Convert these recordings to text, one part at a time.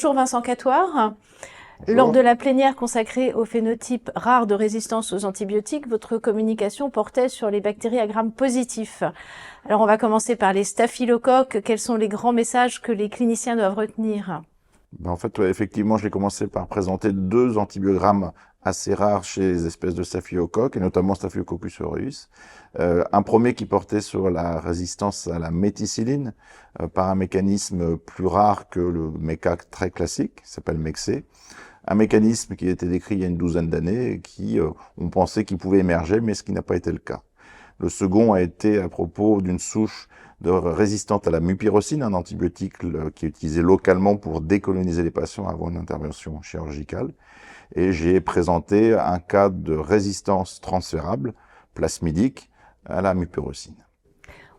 Bonjour Vincent Catoire. Bonjour. Lors de la plénière consacrée au phénotype rare de résistance aux antibiotiques, votre communication portait sur les bactéries à Gram positif. Alors on va commencer par les staphylocoques. Quels sont les grands messages que les cliniciens doivent retenir? En fait, ouais, effectivement, j'ai commencé par présenter deux antibiogrammes assez rares chez les espèces de staphylocoques, et notamment Staphylococcus aureus. Un premier qui portait sur la résistance à la méticilline par un mécanisme plus rare que le MECA très classique, qui s'appelle MECC. Un mécanisme qui a été décrit il y a une douzaine d'années et qui, on pensait qu'il pouvait émerger, mais ce qui n'a pas été le cas. Le second a été à propos d'une souche résistante à la mupirocine, un antibiotique qui est utilisé localement pour décoloniser les patients avant une intervention chirurgicale. Et j'ai présenté un cas de résistance transférable, plasmidique, à la mupirocine.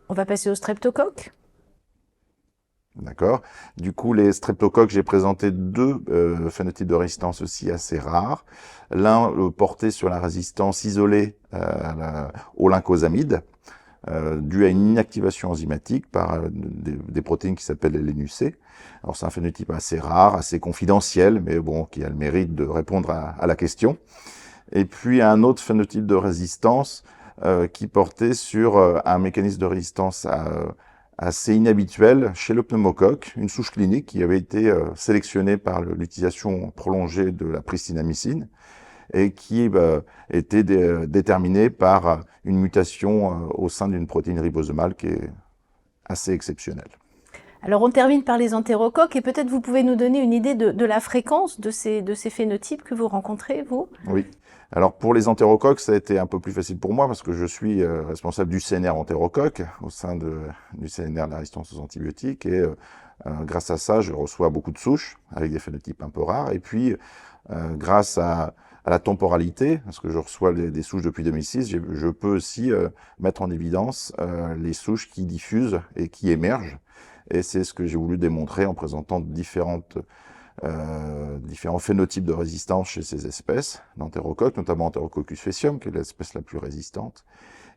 On va passer aux streptocoques. D'accord. Du coup, les streptocoques, j'ai présenté deux phénotypes de résistance aussi assez rares. L'un porté sur la résistance isolée aux lyncosamides, due à une inactivation enzymatique par des protéines qui s'appellent les LNUC. Alors c'est un phénotype assez rare, assez confidentiel, mais bon, qui a le mérite de répondre à la question. Et puis un autre phénotype de résistance qui portait sur un mécanisme de résistance assez inhabituel chez le pneumocoque, une souche clinique qui avait été sélectionnée par l'utilisation prolongée de la pristinamycine et qui était déterminée par une mutation au sein d'une protéine ribosomale qui est assez exceptionnelle. Alors on termine par les entérocoques et peut-être vous pouvez nous donner une idée de la fréquence de ces phénotypes que vous rencontrez, vous? Oui. Alors pour les entérocoques, ça a été un peu plus facile pour moi parce que je suis responsable du CNR entérocoque au sein du CNR de la résistance aux antibiotiques et grâce à ça, je reçois beaucoup de souches avec des phénotypes un peu rares et puis grâce à la temporalité, parce que je reçois des souches depuis 2006, je peux aussi mettre en évidence les souches qui diffusent et qui émergent. Et c'est ce que j'ai voulu démontrer en présentant différents phénotypes de résistance chez ces espèces d'entérocoques, notamment Enterococcus faecium, qui est l'espèce la plus résistante,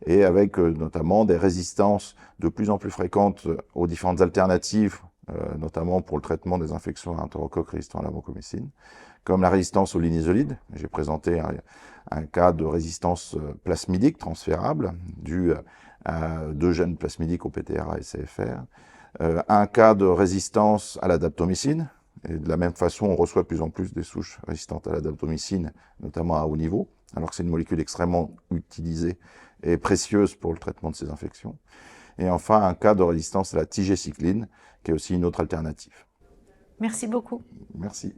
et avec notamment des résistances de plus en plus fréquentes aux différentes alternatives, notamment pour le traitement des infections à entérocoques résistants à la vancomycine, comme la résistance aux linisolides. J'ai présenté un cas de résistance plasmidique transférable due à deux gènes plasmidiques au PTRA et CFR, un cas de résistance à la daptomycine. Et de la même façon, on reçoit de plus en plus des souches résistantes à la daptomycine, notamment à haut niveau, alors que c'est une molécule extrêmement utilisée et précieuse pour le traitement de ces infections. Et enfin, un cas de résistance à la tigécycline, qui est aussi une autre alternative. Merci beaucoup. Merci.